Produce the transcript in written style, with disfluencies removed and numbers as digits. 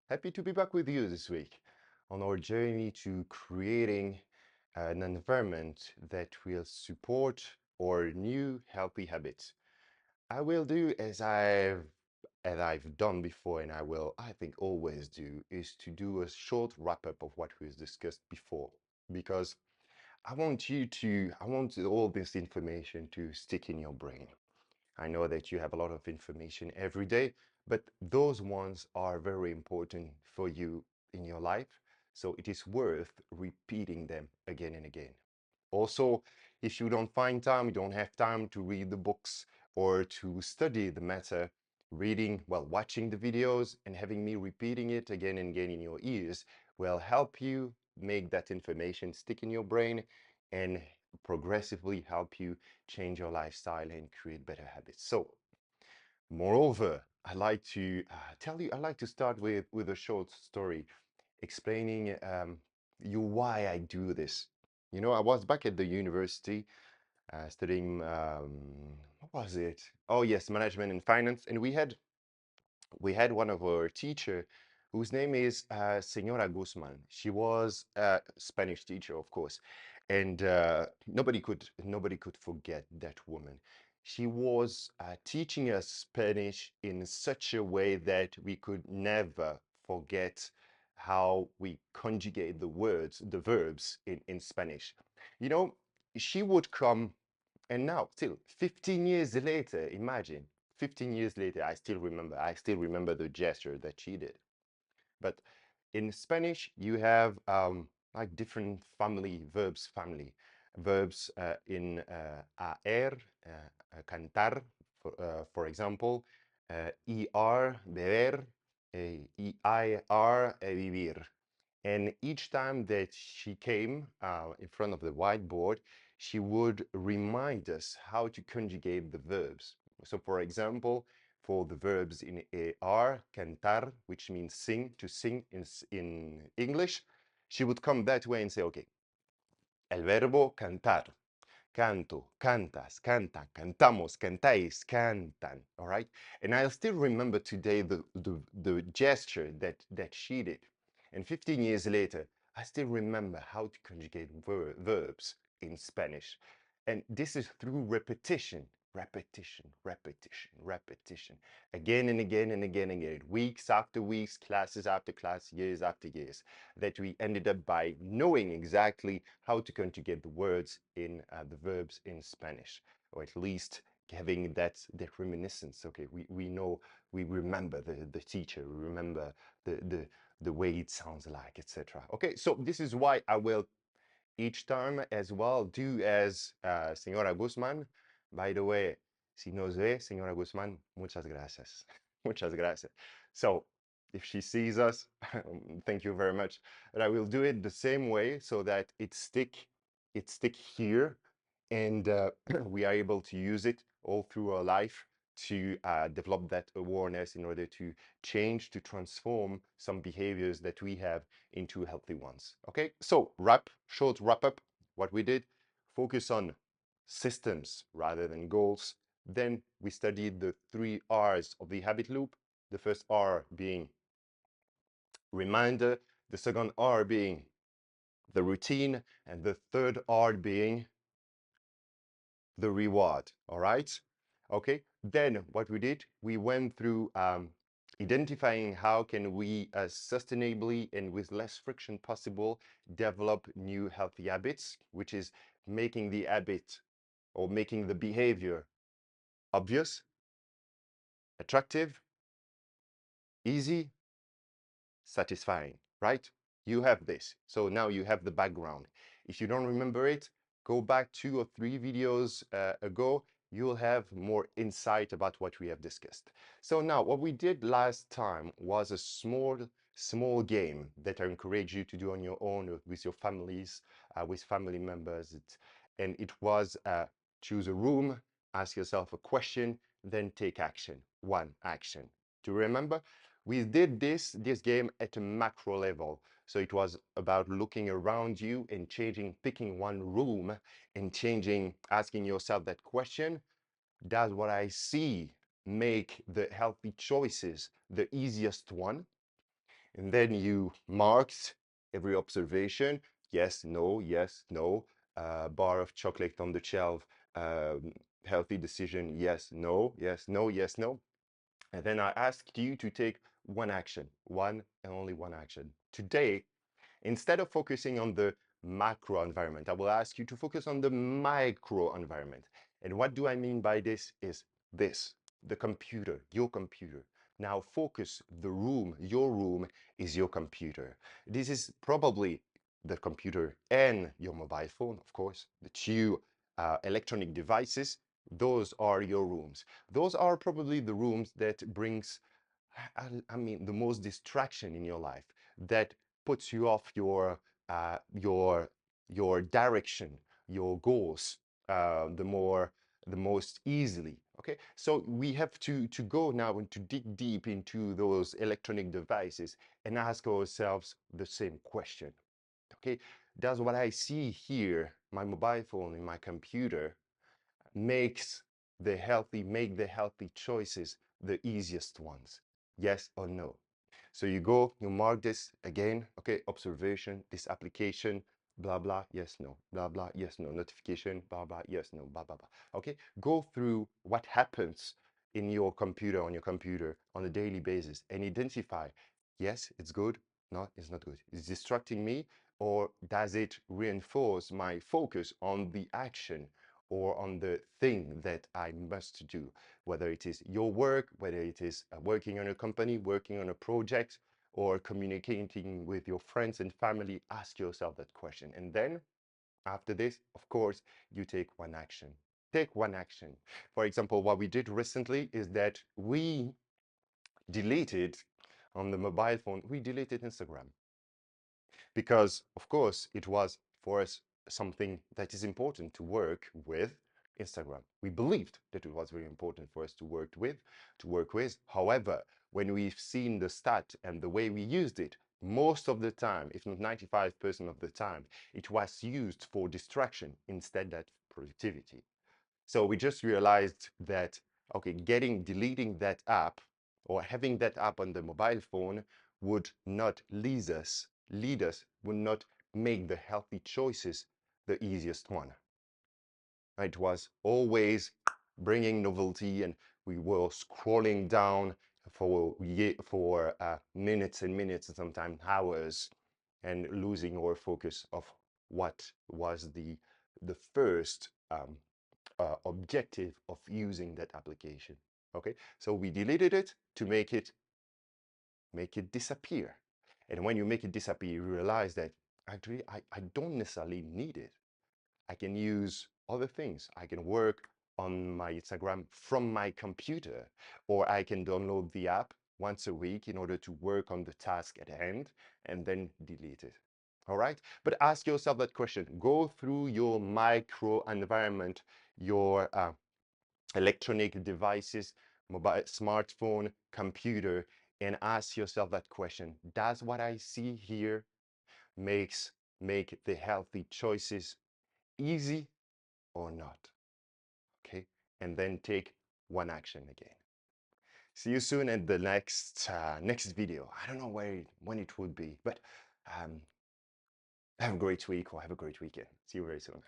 Happy to be back with you this week on our journey to creating an environment that will support our new healthy habits. I will do as I've done before, and I think always do, is to do a short wrap up of what we've discussed before, because I want all this information to stick in your brain. I know that you have a lot of information every day, but those ones are very important for you in your life. So it is worth repeating them again and again. Also, if you don't find time, you don't have time to read the books or to study the matter, watching the videos and having me repeating it again and again in your ears will help you make that information stick in your brain and progressively help you change your lifestyle and create better habits. So, moreover, I like to start with a short story explaining you why I do this. You know, I was back at the university studying, what was it? Oh, yes, management and finance. And we had one of our teacher whose name is Senora Guzman. She was a Spanish teacher, of course, and nobody could forget that woman. She was teaching us Spanish in such a way that we could never forget how we conjugate the words, the verbs in Spanish. You know, she would come, and now, still 15 years later, imagine 15 years later, I still remember the gesture that she did. But in Spanish, you have like different verbs in aer, cantar, for example, beber, vivir. And each time that she came in front of the whiteboard, she would remind us how to conjugate the verbs. So, for example, for the verbs in AR, cantar, which means sing, to sing in English, she would come that way and say, okay, el verbo cantar, canto, cantas, cantan, cantamos, cantáis, cantan, all right? And I'll still remember today the gesture that she did. And 15 years later, I still remember how to conjugate verbs in Spanish. And this is through repetition, repetition, repetition, repetition, again and again and again and again, weeks after weeks, classes after class, years after years, that we ended up by knowing exactly how to conjugate the words in the verbs in Spanish, or at least having that reminiscence. Okay, we know, we remember the teacher, we remember the way it sounds like, etc. Okay, so this is why I will each time as well do as Señora Guzman. By the way, si nos ve, Señora Guzman, muchas gracias. Muchas gracias. So if she sees us, thank you very much. But I will do it the same way so that it stick here, and we are able to use it all through our life to develop that awareness in order to change, to transform some behaviors that we have into healthy ones. Okay, so short wrap up what we did, focus on systems rather than goals. Then we studied the 3 R's of the habit loop. The first R being reminder, the second R being the routine, and the third R being the reward. All right. Okay, then what we did, we went through identifying how can we sustainably and with less friction possible develop new healthy habits, which is making the habit or making the behavior obvious, attractive, easy, satisfying, right? You have this. So now you have the background. If you don't remember it, go back 2 or 3 videos ago. You'll have more insight about what we have discussed. So now what we did last time was a small game that I encourage you to do on your own or with your families, with family members. And it was choose a room, ask yourself a question, then take action. One action. Do you remember? We did this game at a macro level. So it was about looking around you and picking one room and asking yourself that question. Does what I see make the healthy choices the easiest one? And then you marked every observation, yes, no, bar of chocolate on the shelf, healthy decision, yes, no, yes, no, yes, no. And then I asked you to take one action, one and only one action. Today, instead of focusing on the macro environment, I will ask you to focus on the micro environment. And what do I mean by this is this, the computer, your computer. Now focus the room, your room is your computer. This is probably the computer and your mobile phone, of course, the two electronic devices. Those are your rooms. Those are probably the rooms that brings, I mean, the most distraction in your life, that puts you off uh, your your direction, your goals, the most easily. Okay, so we have to go now and to dig deep into those electronic devices and ask ourselves the same question. Okay, does what I see here, my mobile phone and my computer, make the healthy choices the easiest ones? Yes or no? So you go, you mark this again, okay, observation, this application, blah, blah, yes, no, blah, blah, yes, no, notification, blah, blah, yes, no, blah, blah, blah. Okay, go through what happens in your computer, on your computer on a daily basis and identify, yes, it's good, no, it's not good. It's distracting me, or does it reinforce my focus on the action or on the thing that I must do? Whether it is your work, whether it is working on a company, working on a project, or communicating with your friends and family, ask yourself that question. And then after this, of course, you take one action. Take one action. For example, what we did recently is that we deleted on the mobile phone, we deleted Instagram because, of course, it was for us something that is important to work with Instagram. We believed that it was very important for us to work with. However, when we've seen the stat and the way we used it, most of the time, if not 95% of the time, it was used for distraction instead of productivity. So we just realized that, okay, deleting that app or having that app on the mobile phone would not would not make the healthy choices the easiest one. It was always bringing novelty, and we were scrolling down for minutes and minutes and sometimes hours, and losing our focus of what was the first objective of using that application. Okay, so we deleted it to make it disappear. And when you make it disappear, you realize that actually I don't necessarily need it. I can use other things. I can work on my Instagram from my computer, or I can download the app once a week in order to work on the task at hand and then delete it. All right? But ask yourself that question. Go through your micro environment, your electronic devices, mobile, smartphone, computer, and ask yourself that question. Does what I see here make the healthy choices easy or not? Okay, and then take one action again. See you soon at the next video. I don't know when it would be, but have a great week or have a great weekend. See you very soon.